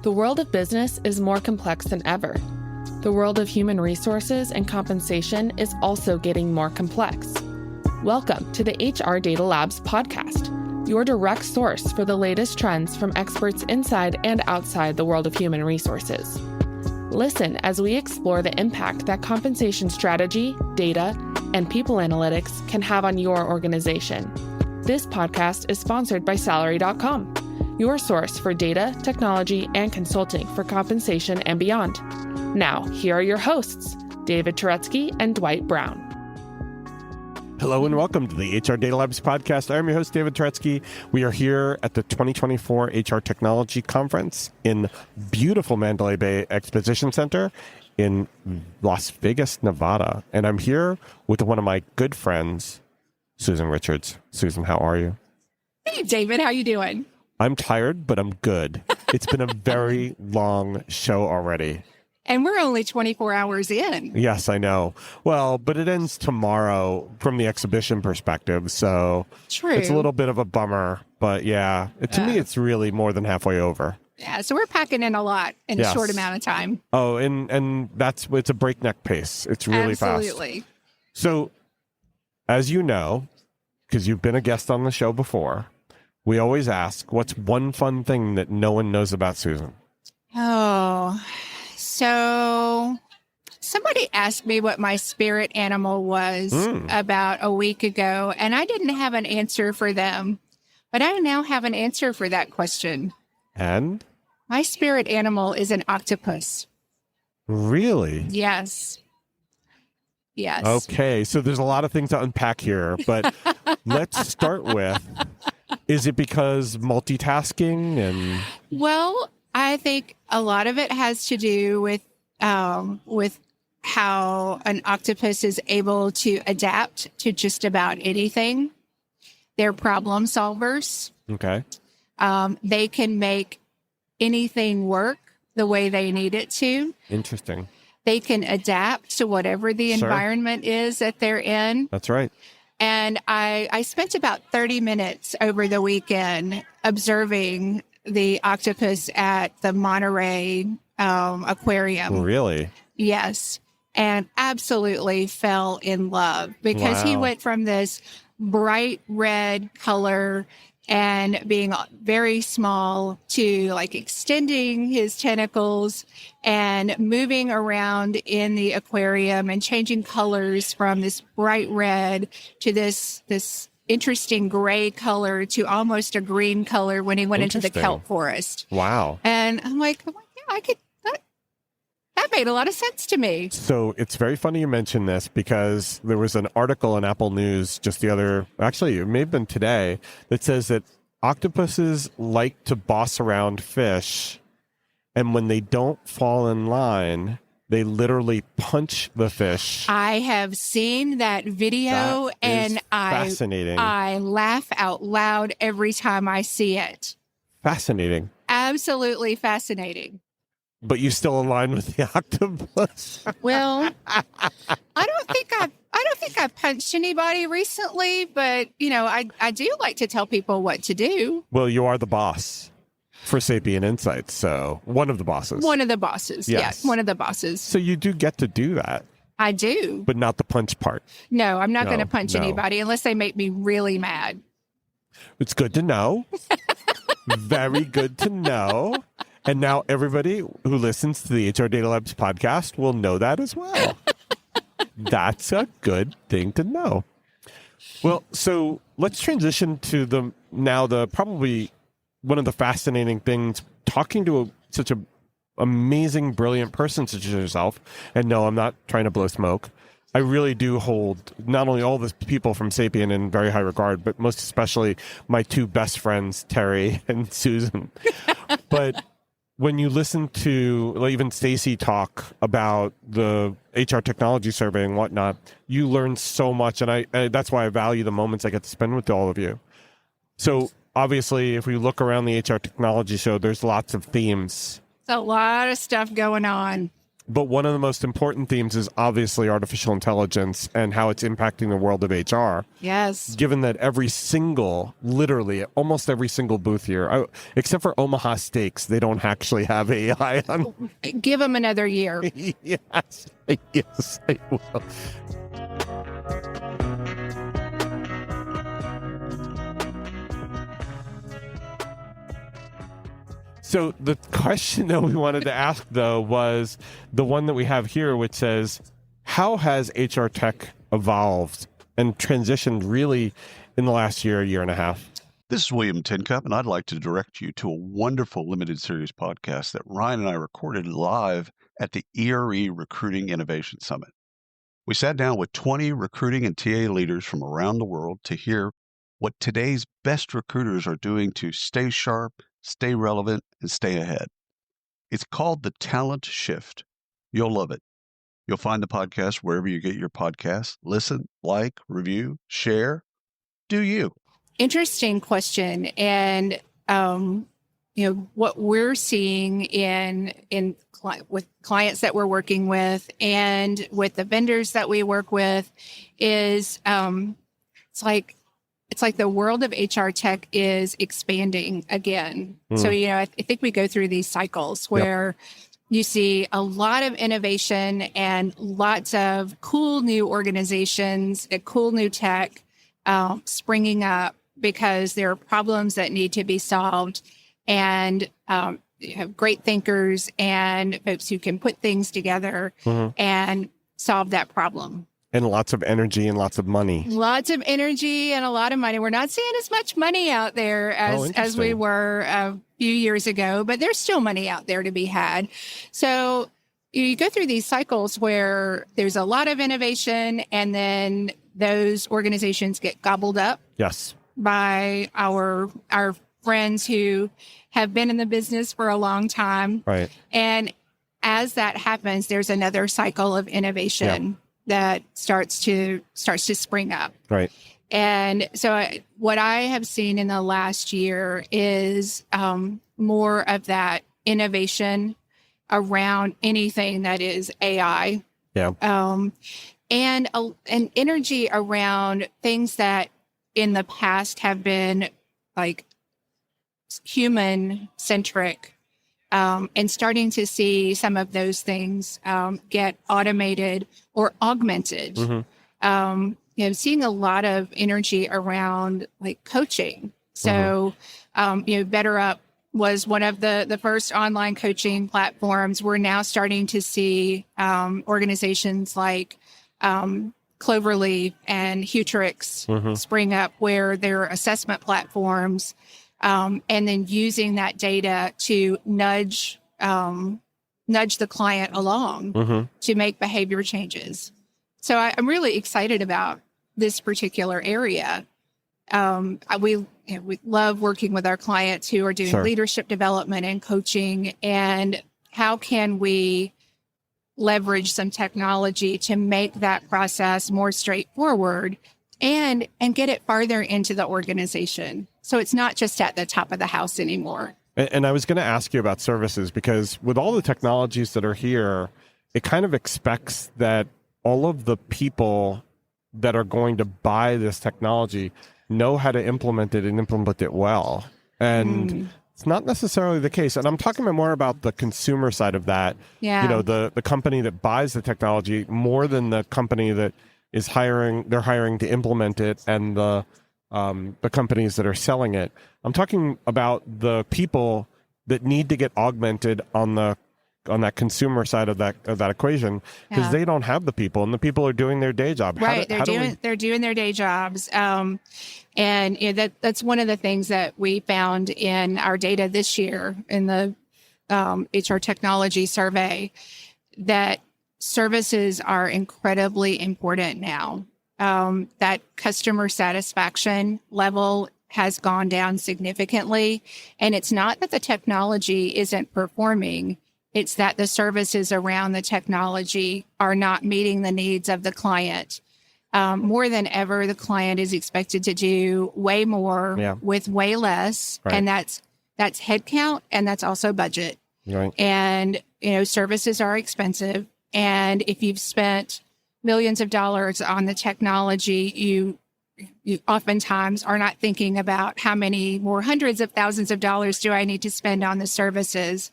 The world of business is more complex than ever. The world of human resources and compensation is also getting more complex. Welcome to the HR Data Labs podcast, your direct source for the latest trends from experts inside and outside the world of human resources. Listen as we explore the impact that compensation strategy, data, and people analytics can have on your organization. This podcast is sponsored by Salary.com, your source for data, technology, and consulting for compensation and beyond. Now, here are your hosts, David Turetsky and Dwight Brown. Hello and welcome to the HR Data Labs podcast. I'm your host, David Turetsky. We are here at the 2024 HR Technology Conference in beautiful Mandalay Bay Exposition Center in Las Vegas, Nevada. And I'm here with one of my good friends, Susan Richards. Susan, how are you? Hey, David, how you doing? I'm tired, but I'm good. It's been a very long show already. And we're only 24 hours in. Yes, I know. Well, but it ends tomorrow from the exhibition perspective, so True. It's a little bit of a bummer. But yeah, to me, it's really more than halfway over. Yeah, so we're packing in a lot in a short amount of time. Oh, and it's a breakneck pace. It's really fast. Absolutely. So, as you know, because you've been a guest on the show before, we always ask, what's one fun thing that no one knows about Susan? Oh, so somebody asked me what my spirit animal was about a week ago, and I didn't have an answer for them. But I now have an answer for that question. And? My spirit animal is an octopus. Really? Yes. Yes. Okay, so there's a lot of things to unpack here, but let's start with, is it because multitasking and... Well, I think a lot of it has to do with how an octopus is able to adapt to just about anything. They're problem solvers. Okay. They can make anything work the way they need it to. Interesting. They can adapt to whatever the environment is that they're in. That's right. And I spent about 30 minutes over the weekend observing the octopus at the Monterey Aquarium. Really? Yes. And absolutely fell in love because he went from this bright red color and being very small to like extending his tentacles and moving around in the aquarium and changing colors from this bright red to this interesting gray color to almost a green color when he went into the kelp forest. Wow. And I'm like, yeah, I could, that made a lot of sense to me. So it's very funny you mention this because there was an article in Apple News actually it may have been today, that says that octopuses like to boss around fish, and when they don't fall in line, they literally punch the fish. I have seen that video and fascinating. I laugh out loud every time I see it. Fascinating. Absolutely fascinating. But you still align with the octopus? Well, I don't think I've punched anybody recently, but I do like to tell people what to do. Well, you are the boss for Sapient Insights, so one of the bosses. One of the bosses, yes. One of the bosses. So you do get to do that. I do. But not the punch part. No, I'm not going to punch anybody unless they make me really mad. It's good to know. Very good to know. And now everybody who listens to the HR Data Labs podcast will know that as well. That's a good thing to know. Well, so let's transition to probably one of the fascinating things, talking to such an amazing, brilliant person such as yourself. And no, I'm not trying to blow smoke. I really do hold not only all the people from Sapient in very high regard, but most especially my two best friends, Terry and Susan. But when you listen to even Stacy talk about the HR technology survey and whatnot, you learn so much. And that's why I value the moments I get to spend with all of you. So obviously, if we look around the HR technology show, there's lots of themes. There's a lot of stuff going on. But one of the most important themes is obviously artificial intelligence and how it's impacting the world of HR. Yes. Given that literally almost every single booth here, except for Omaha Steaks, they don't actually have AI on. Give them another year. Yes, I will. So the question that we wanted to ask, though, was the one that we have here, which says, how has HR tech evolved and transitioned really in the last year and a half? This is William Tincup, and I'd like to direct you to a wonderful limited series podcast that Ryan and I recorded live at the ERE Recruiting Innovation Summit. We sat down with 20 recruiting and TA leaders from around the world to hear what today's best recruiters are doing to stay sharp, stay relevant, and stay ahead. It's called The Talent Shift. You'll love it. You'll find the podcast wherever you get your podcasts. Listen, like, review, share. Do you? Interesting question. And, what we're seeing with clients that we're working with and with the vendors that we work with is it's like the world of HR tech is expanding again. So, I think we go through these cycles where you see a lot of innovation and lots of cool new organizations, cool new tech springing up because there are problems that need to be solved. And you have great thinkers and folks who can put things together and solve that problem. And lots of energy and lots of money. Lots of energy and a lot of money. We're not seeing as much money out there as we were a few years ago, but there's still money out there to be had. So you go through these cycles where there's a lot of innovation and then those organizations get gobbled up. Yes. By our friends who have been in the business for a long time. Right. And as that happens, there's another cycle of innovation that starts to spring up. Right. And so what I have seen in the last year is more of that innovation around anything that is AI. Yeah. And an energy around things that in the past have been like human centric, and starting to see some of those things get automated or augmented. Seeing a lot of energy around like coaching. So, BetterUp was one of the first online coaching platforms. We're now starting to see organizations like Cloverleaf and Hutrix spring up where they're assessment platforms, and then using that data to nudge the client along to make behavior changes. So I'm really excited about this particular area. We love working with our clients who are doing leadership development and coaching, and how can we leverage some technology to make that process more straightforward and get it farther into the organization. So it's not just at the top of the house anymore. And I was going to ask you about services, because with all the technologies that are here, it kind of expects that all of the people that are going to buy this technology know how to implement it and implement it well. And it's not necessarily the case. And I'm talking more about the consumer side of that. Yeah. You know, the company that buys the technology more than the company that is hiring to implement it, and the companies that are selling it. I'm talking about the people that need to get augmented on that consumer side of that equation, because they don't have the people, and the people are doing their day job. Right. They're doing their day jobs. And that's one of the things that we found in our data this year in the HR technology survey, that services are incredibly important now. That customer satisfaction level has gone down significantly. And it's not that the technology isn't performing. It's that the services around the technology are not meeting the needs of the client. More than ever, the client is expected to do way more with way less. Right. And that's headcount, and that's also budget. Right. And services are expensive. And if you've spent millions of dollars on the technology, you oftentimes are not thinking about how many more hundreds of thousands of dollars do I need to spend on the services.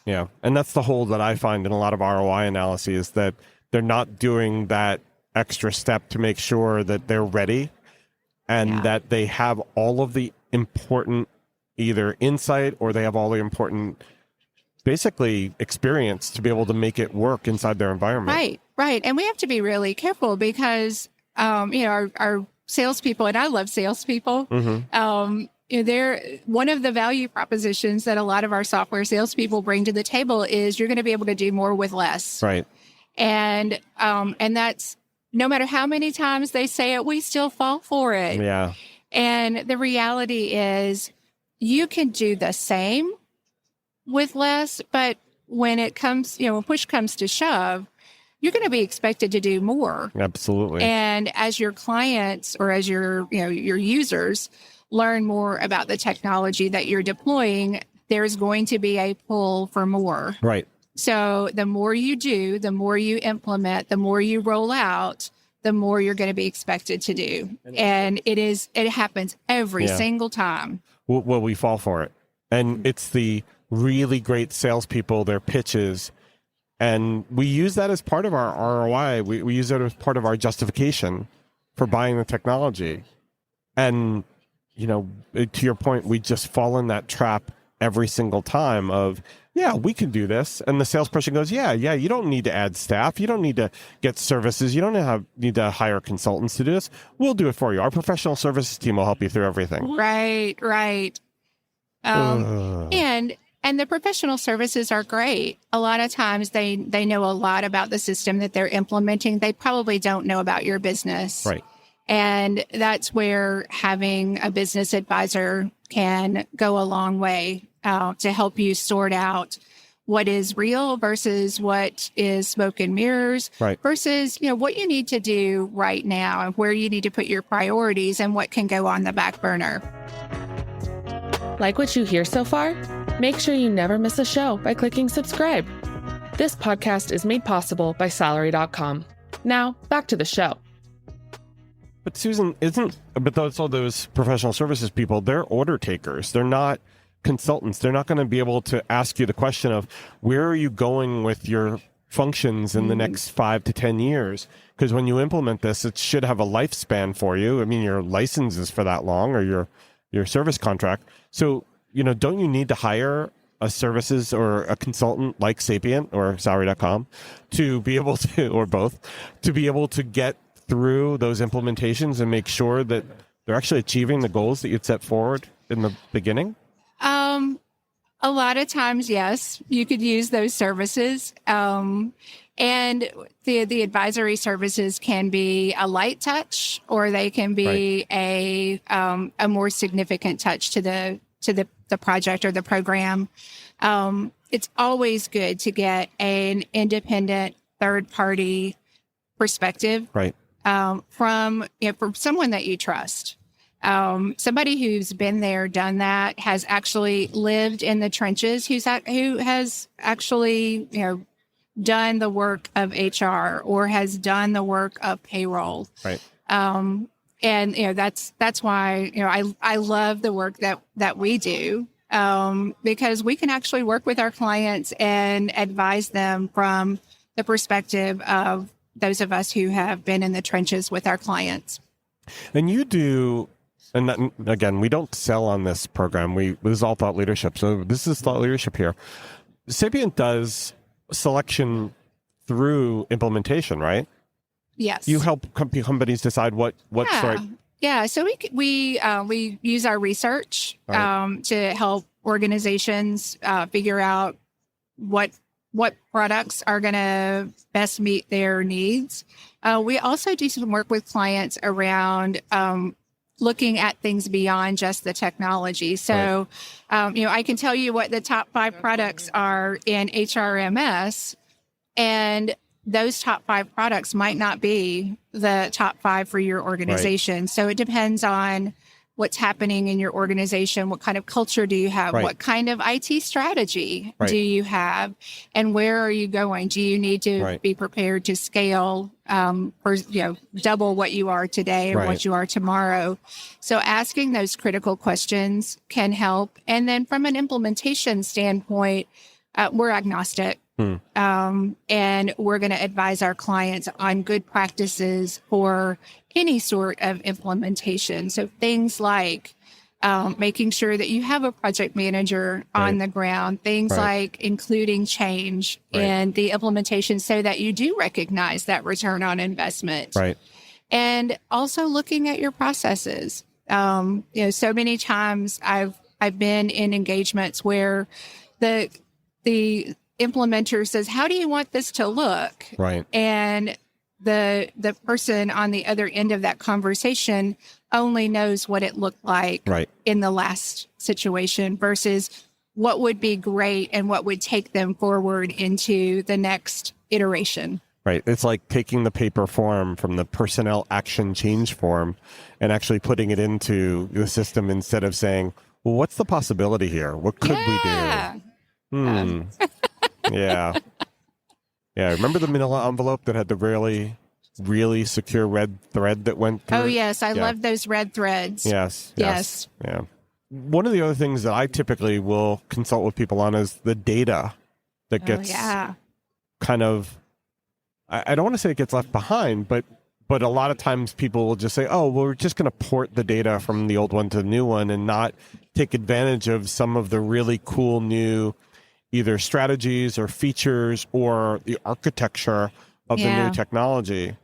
Yeah. And that's the hole that I find in a lot of ROI analyses, that they're not doing that extra step to make sure that they're ready and that they have all of the important either insight or they have all the important basically experience to be able to make it work inside their environment. Right. And we have to be really careful because, our salespeople, and I love salespeople, they're one of the value propositions that a lot of our software salespeople bring to the table is you're going to be able to do more with less. Right. And that's no matter how many times they say it, we still fall for it. Yeah. And the reality is you can do the same with less, but when it comes, when push comes to shove, you're going to be expected to do more. Absolutely. And as your clients or as your users learn more about the technology that you're deploying, there's going to be a pull for more. Right. So the more you do, the more you implement, the more you roll out, the more you're going to be expected to do. And it happens every single time. Well, we fall for it. And it's the really great salespeople, their pitches. And we use that as part of our ROI. We use it as part of our justification for buying the technology. And, to your point, we just fall in that trap every single time of, we can do this. And the salesperson goes, you don't need to add staff. You don't need to get services. You don't need to hire consultants to do this. We'll do it for you. Our professional services team will help you through everything. Right. And the professional services are great. A lot of times they know a lot about the system that they're implementing. They probably don't know about your business. Right. And that's where having a business advisor can go a long way to help you sort out what is real versus what is smoke and mirrors, versus, what you need to do right now and where you need to put your priorities and what can go on the back burner. Like what you hear so far? Make sure you never miss a show by clicking subscribe. This podcast is made possible by Salary.com. Now, back to the show. But Susan, but all those professional services people, they're order takers. They're not consultants. They're not going to be able to ask you the question of where are you going with your functions in the next 5 to 10 years? Because when you implement this, it should have a lifespan for you. I mean, your license is for that long, or your service contract. So, don't you need to hire a services or a consultant like Sapient or Salary.com to be able to, or both, to be able to get through those implementations and make sure that they're actually achieving the goals that you'd set forward in the beginning? A lot of times, yes, you could use those services. And the advisory services can be a light touch, or they can be a more significant touch to the project or the program. It's always good to get an independent third party perspective, from someone that you trust. Somebody who's been there, done that, has actually lived in the trenches, who has actually, done the work of HR or has done the work of payroll. Right. And, that's why, I love the work that we do, because we can actually work with our clients and advise them from the perspective of those of us who have been in the trenches with our clients. And you do, and that, again, we don't sell on this program. This is all thought leadership. So this is thought leadership here. Sapient does selection through implementation, right? Yes. You help companies decide what's right. Yeah. So we use our research to help organizations figure out what products are going to best meet their needs. We also do some work with clients around looking at things beyond just the technology. So, I can tell you what the top 5 products are in HRMS, and those top 5 products might not be the top 5 for your organization. Right. So it depends on what's happening in your organization. What kind of culture do you have? Right. What kind of IT strategy Right. do you have? And where are you going? Do you need to Right. be prepared to scale or double what you are today or Right. what you are tomorrow? So asking those critical questions can help. And then from an implementation standpoint, we're agnostic. And we're going to advise our clients on good practices for any sort of implementation. So things like making sure that you have a project manager on the ground, things like including change in the implementation so that you do recognize that return on investment. Right. And also looking at your processes. So many times I've been in engagements where the implementer says, "How do you want this to look?" Right. And the person on the other end of that conversation only knows what it looked like in the last situation versus what would be great and what would take them forward into the next iteration. Right. It's like taking the paper form from the personnel action change form and actually putting it into the system instead of saying, well, what's the possibility here? What could we do? Yeah. Yeah. Remember the manila envelope that had the really, really secure red thread that went through? Oh, yes. I love those red threads. Yes. Yeah. One of the other things that I typically will consult with people on is the data that gets kind of, I don't want to say it gets left behind, but a lot of times people will just say, oh, well, we're just going to port the data from the old one to the new one and not take advantage of some of the really cool new either strategies or features or the architecture of the new technology.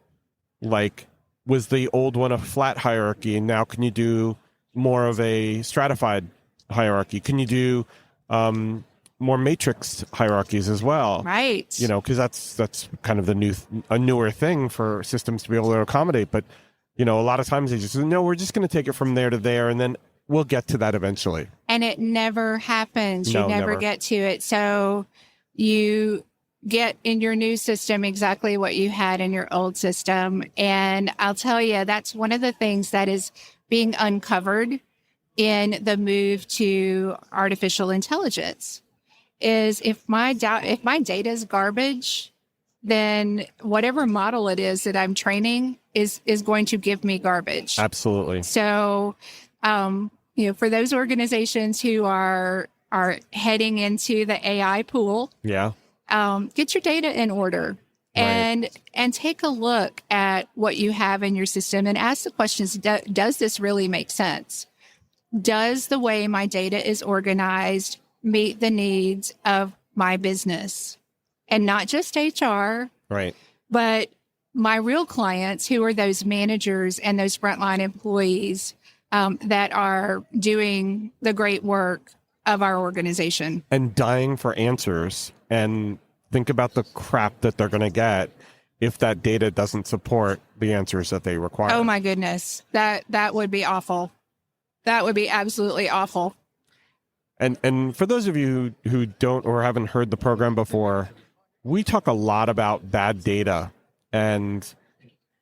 Like, was the old one a flat hierarchy, and now can you do more of a stratified hierarchy? Can you do more matrix hierarchies as well? Right. Because that's kind of a newer thing for systems to be able to accommodate. But, a lot of times they just say, no, we're just going to take it from there to there, and then we'll get to that eventually. And it never happens. No, you never get to it. So you get in your new system exactly what you had in your old system. And I'll tell you, that's one of the things that is being uncovered in the move to artificial intelligence is if my data is garbage, then whatever model it is that I'm training is going to give me garbage. Absolutely. So, for those organizations who are heading into the AI pool, get your data in order and take a look at what you have in your system and ask the questions, does this really make sense? Does the way my data is organized meet the needs of my business? And not just HR, but my real clients, who are those managers and those frontline employees that are doing the great work of our organization. And dying for answers. And think about the crap that they're going to get if that data doesn't support the answers that they require. Oh, my goodness. That would be awful. That would be absolutely awful. And for those of you who don't or haven't heard the program before, we talk a lot about bad data. And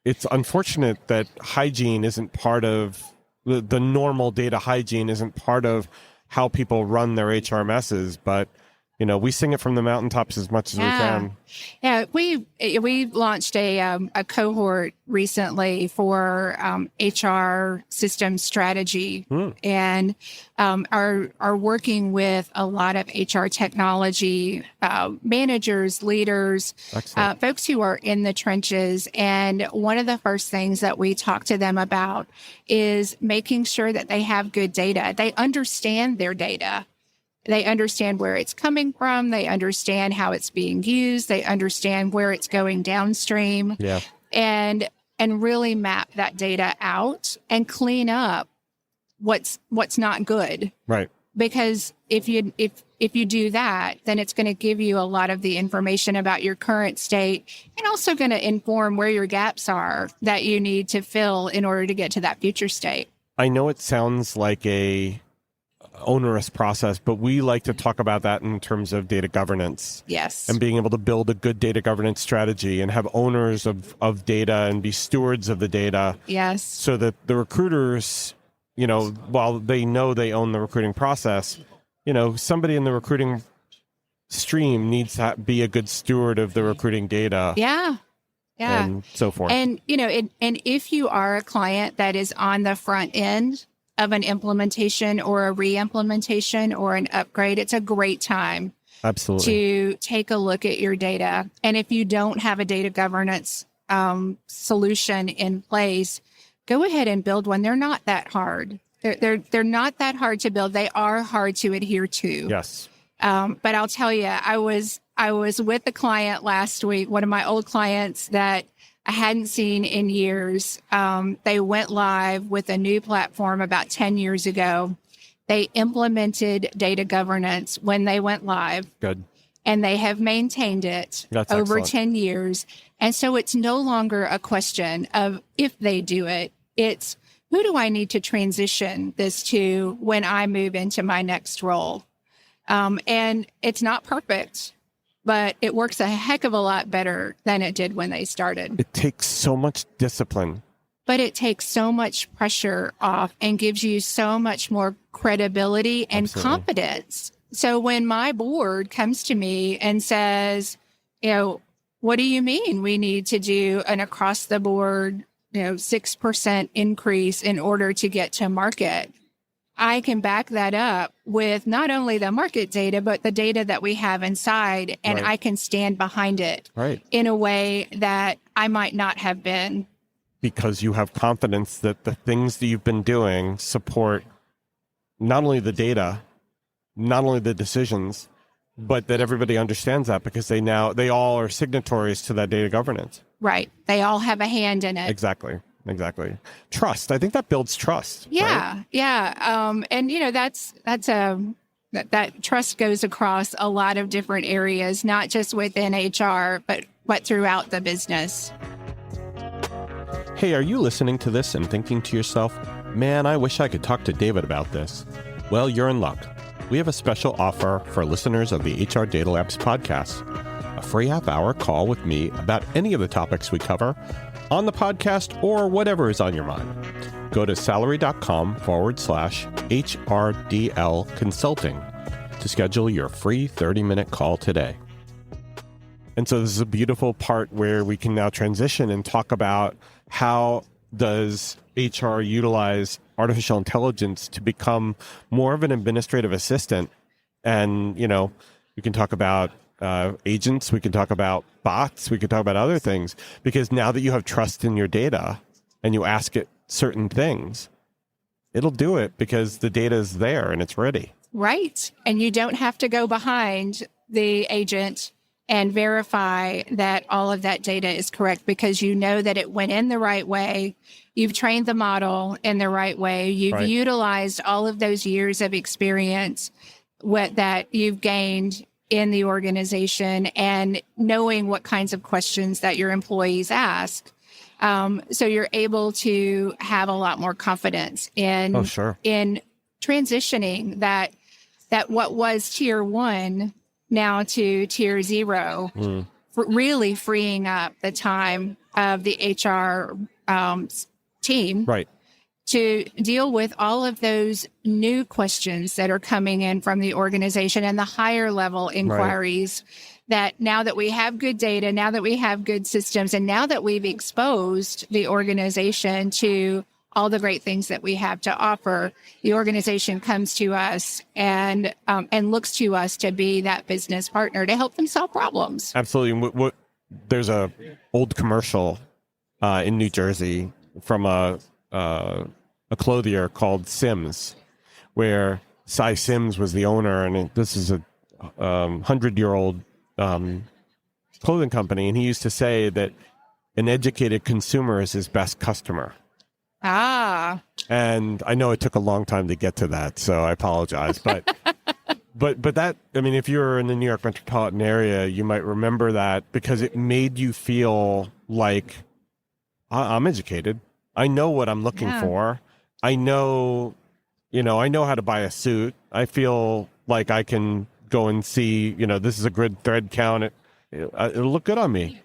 it's unfortunate that hygiene isn't part of the normal data hygiene isn't part of how people run their HRMSs, but we sing it from the mountaintops as much as we can. Yeah, we launched a cohort recently for HR system strategy, and are working with a lot of HR technology managers, leaders, folks who are in the trenches. And one of the first things that we talk to them about is making sure that they have good data. They understand their data. They understand where it's coming from. They understand how it's being used. They understand where it's going downstream. Yeah. And really map that data out and clean up what's not good. Right. Because if you do that, then it's going to give you a lot of the information about your current state and also going to inform where your gaps are that you need to fill in order to get to that future state. I know it sounds like a onerous process, but we like to talk about that in terms of data governance. Yes. And being able to build a good data governance strategy and have owners of data and be stewards of the data. Yes. So that the recruiters, while they know they own the recruiting process, somebody in the recruiting stream needs to be a good steward of the recruiting data. Yeah. And so forth. And, and if you are a client that is on the front end of an implementation or a re-implementation or an upgrade, it's a great time. Absolutely. To take a look at your data. And if you don't have a data governance solution in place, go ahead and build one. They're not that hard. They're not that hard to build. They are hard to adhere to. Yes. But I'll tell you, I was with a client last week, one of my old clients that I hadn't seen in years. They went live with a new platform about 10 years ago. They implemented data governance when they went live. Good. And they have maintained it That's over excellent. 10 years. And so it's no longer a question of if they do it. It's who do I need to transition this to when I move into my next role? And it's not perfect, but it works a heck of a lot better than it did when they started. It takes so much discipline. But it takes so much pressure off and gives you so much more credibility and Absolutely. confidence. So when my board comes to me and says, what do you mean we need to do an across the board, 6% increase in order to get to market? I can back that up with not only the market data, but the data that we have inside, and Right. I can stand behind it Right. in a way that I might not have been. Because you have confidence that the things that you've been doing support not only the data, not only the decisions, but that everybody understands that because they all are signatories to that data governance. Right. They all have a hand in it. Exactly. Trust. I think that builds trust. Yeah. Right? Yeah. And that trust goes across a lot of different areas, not just within HR, but throughout the business. Hey, are you listening to this and thinking to yourself, man, I wish I could talk to David about this? Well, you're in luck. We have a special offer for listeners of the HR Data Labs podcast. A free half-hour call with me about any of the topics we cover on the podcast or whatever is on your mind. Go to salary.com/HRDL consulting to schedule your free 30-minute call today. And so this is a beautiful part where we can now transition and talk about how does HR utilize artificial intelligence to become more of an administrative assistant. And, we can talk about agents, we can talk about bots, we can talk about other things, because now that you have trust in your data and you ask it certain things, it'll do it because the data is there and it's ready. Right. And you don't have to go behind the agent and verify that all of that data is correct because you know that it went in the right way. You've trained the model in the right way. You've Right. utilized all of those years of experience that you've gained in the organization and knowing what kinds of questions that your employees ask. So you're able to have a lot more confidence in transitioning that what was tier 1 now to tier 0, really freeing up the time of the HR team to deal with all of those new questions that are coming in from the organization and the higher level inquiries that now that we have good data, now that we have good systems, and now that we've exposed the organization to all the great things that we have to offer, the organization comes to us and looks to us to be that business partner to help them solve problems. Absolutely. There's a old commercial in New Jersey from a clothier called Sims, where Cy Sims was the owner, and this is a 100-year-old clothing company, and he used to say that an educated consumer is his best customer. And I know it took a long time to get to that, so I apologize. But but that, I mean, if you're in the New York metropolitan area, you might remember that because it made you feel like I'm educated. I know what I'm looking for. I know, I know how to buy a suit. I feel like I can go and see, this is a good thread count. It'll look good on me.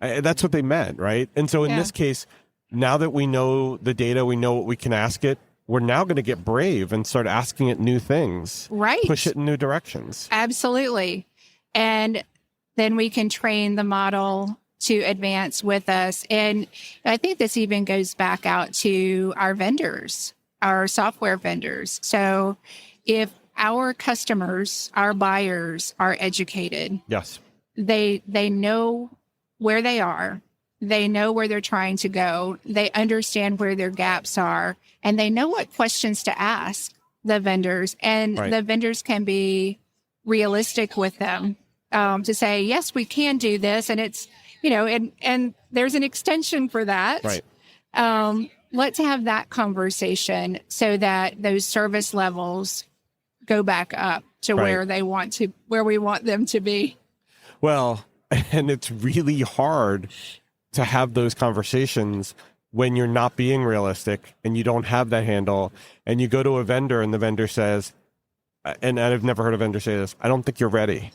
That's what they meant, right? And so in this case, now that we know the data, we know what we can ask it, we're now going to get brave and start asking it new things. Right. Push it in new directions. Absolutely. And then we can train the model to advance with us. And I think this even goes back out to our vendors, our software vendors. So if our customers, our buyers are educated, Yes, they know where they are. They know where they're trying to go. They understand where their gaps are, and they know what questions to ask the vendors. And Right. the vendors can be realistic with them to say, yes, we can do this. And it's, and there's an extension for that. Right. Let's have that conversation so that those service levels go back up to Right. where we want them to be. Well, and it's really hard to have those conversations when you're not being realistic and you don't have that handle, and you go to a vendor and the vendor says, and I've never heard a vendor say this, I don't think you're ready.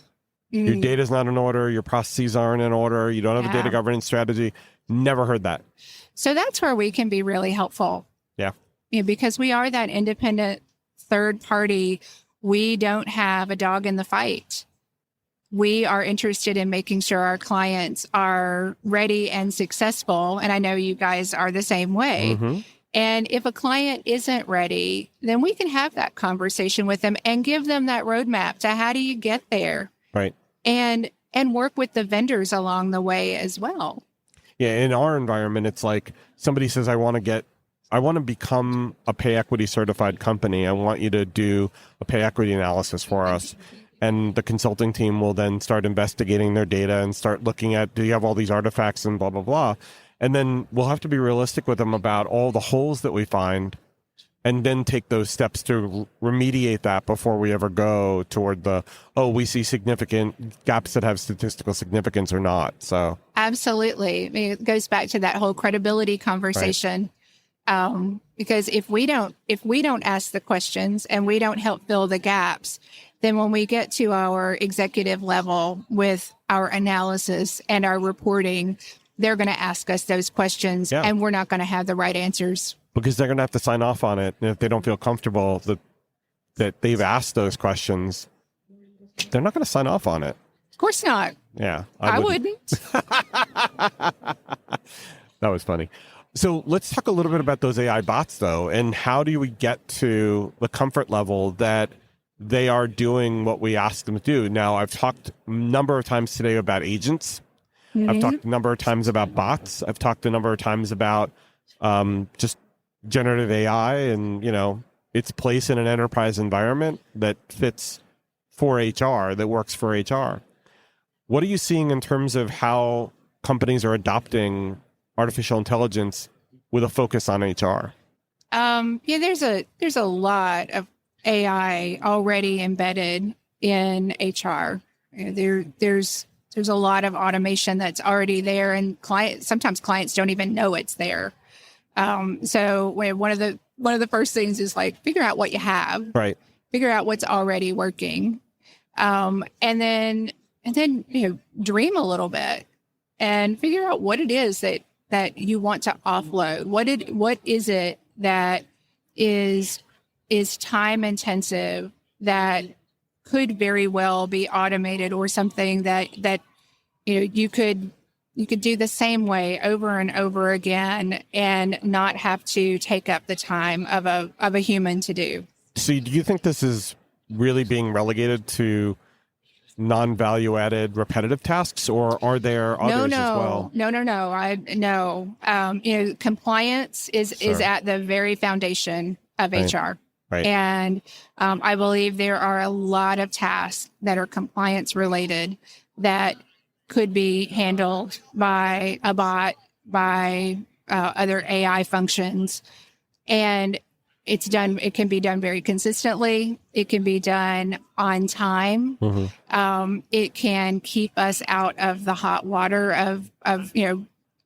Your data's not in order. Your processes aren't in order. You don't have a data governance strategy. Never heard that. So that's where we can be really helpful. Yeah. Because we are that independent third party. We don't have a dog in the fight. We are interested in making sure our clients are ready and successful. And I know you guys are the same way. Mm-hmm. And if a client isn't ready, then we can have that conversation with them and give them that roadmap to how do you get there? Right. And work with the vendors along the way as well. Yeah. In our environment, it's like somebody says, I want to become a pay equity certified company. I want you to do a pay equity analysis for us. And the consulting team will then start investigating their data and start looking at, do you have all these artifacts and blah, blah, blah. And then we'll have to be realistic with them about all the holes that we find, and then take those steps to remediate that before we ever go toward we see significant gaps that have statistical significance or not. So absolutely. I mean, it goes back to that whole credibility conversation. Right. Because if we don't ask the questions and we don't help fill the gaps, then when we get to our executive level with our analysis and our reporting, they're going to ask us those questions and we're not going to have the right answers. Because they're going to have to sign off on it. And if they don't feel comfortable that they've asked those questions, they're not going to sign off on it. Of course not. Yeah. I wouldn't. That was funny. So let's talk a little bit about those AI bots, though, and how do we get to the comfort level that they are doing what we ask them to do? Now, I've talked a number of times today about agents. Mm-hmm. I've talked a number of times about bots. I've talked a number of times about just generative AI and, its place in an enterprise environment that fits for HR, that works for HR. What are you seeing in terms of how companies are adopting artificial intelligence with a focus on HR? There's a lot of AI already embedded in HR. There's a lot of automation that's already there, and sometimes clients don't even know it's there. So one of the first things is like figure out what you have, right? Figure out what's already working, and then dream a little bit and figure out what it is that you want to offload. What is it that is time intensive that could very well be automated, or something that you could do the same way over and over again and not have to take up the time of a human to do. So do you think this is really being relegated to non-value added repetitive tasks, or are there others as well? No. Compliance is at the very foundation of HR. Right. And I believe there are a lot of tasks that are compliance related that could be handled by a bot, by other AI functions. And it can be done very consistently. It can be done on time. Mm-hmm. It can keep us out of the hot water of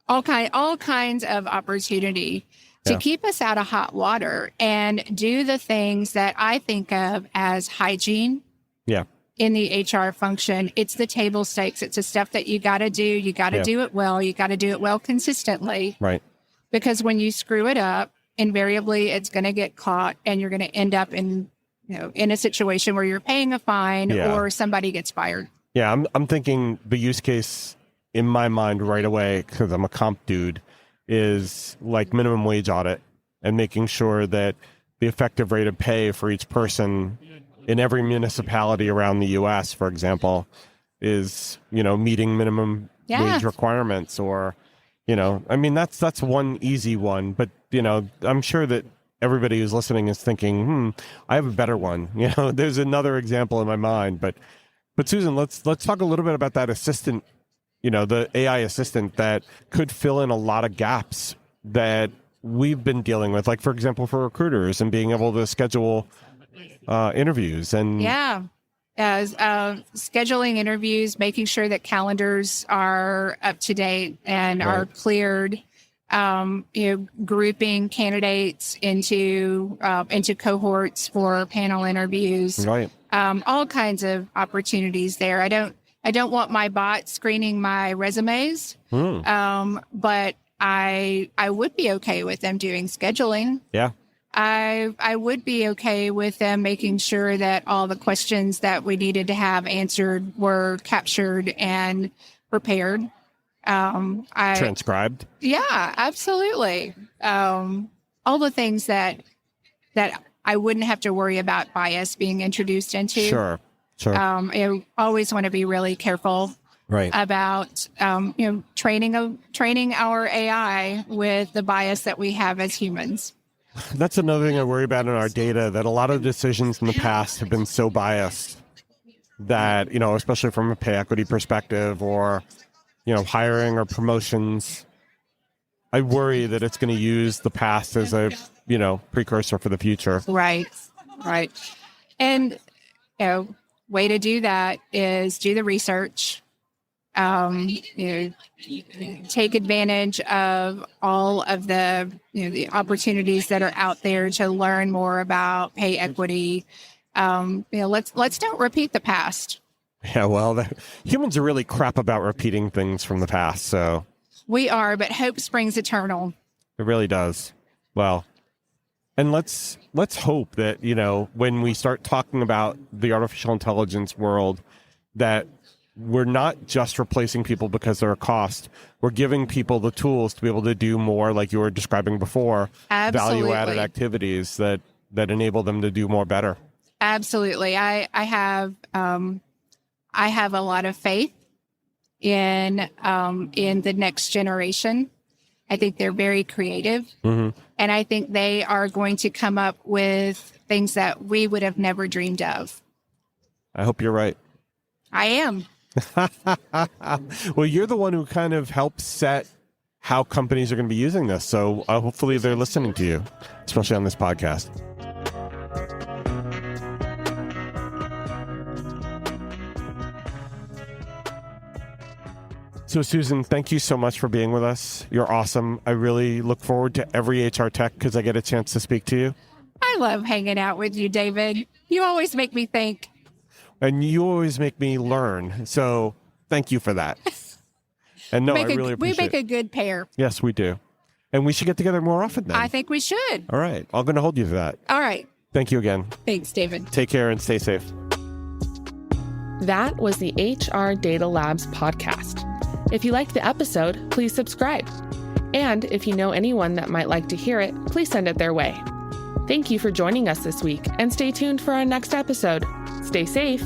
all kinds of opportunity to keep us out of hot water and do the things that I think of as hygiene. Yeah. In the HR function, it's the table stakes. It's the stuff that you got to do. You got to do it well. You got to do it well consistently. Right. Because when you screw it up, invariably it's going to get caught and you're going to end up in a situation where you're paying a fine or somebody gets fired. Yeah, I'm thinking the use case in my mind right away, because I'm a comp dude, is like minimum wage audit and making sure that the effective rate of pay for each person in every municipality around the U.S., for example, is, meeting minimum wage requirements or, that's one easy one. But, I'm sure that everybody who's listening is thinking, I have a better one. There's another example in my mind. But Susan, let's talk a little bit about that assistant, the AI assistant that could fill in a lot of gaps that we've been dealing with, like, for example, for recruiters and being able to schedule interviews and scheduling interviews, making sure that calendars are up to date and are cleared, grouping candidates into cohorts for panel interviews, all kinds of opportunities there. I don't want my bot screening my resumes, but I would be okay with them doing scheduling. Yeah. I would be okay with them making sure that all the questions that we needed to have answered were captured and prepared. Transcribed. Yeah, absolutely. All the things that I wouldn't have to worry about bias being introduced into. Sure. I always want to be really careful about training our AI with the bias that we have as humans. That's another thing I worry about in our data, that a lot of decisions in the past have been so biased that, especially from a pay equity perspective or, hiring or promotions, I worry that it's going to use the past as a, precursor for the future. Right. And, way to do that is do the research. Take advantage of all of the the opportunities that are out there to learn more about pay equity. Let's don't repeat the past. Yeah, well, humans are really crap about repeating things from the past. So we are, but hope springs eternal. It really does. Well, and let's hope that when we start talking about the artificial intelligence world, that we're not just replacing people because they're a cost. We're giving people the tools to be able to do more, like you were describing before, value-added activities that enable them to do more better. Absolutely. I have a lot of faith in the next generation. I think they're very creative, and I think they are going to come up with things that we would have never dreamed of. I hope you're right. I am. Well, you're the one who kind of helps set how companies are going to be using this. So hopefully they're listening to you, especially on this podcast. So, Susan, thank you so much for being with us. You're awesome. I really look forward to every HR Tech because I get a chance to speak to you. I love hanging out with you, David. You always make me think. And you always make me learn. So thank you for that. And no, I really appreciate it. We make a good pair. Yes, we do. And we should get together more often then. I think we should. All right. I'm going to hold you to that. All right. Thank you again. Thanks, David. Take care and stay safe. That was the HR Data Labs podcast. If you liked the episode, please subscribe. And if you know anyone that might like to hear it, please send it their way. Thank you for joining us this week, and stay tuned for our next episode. Stay safe.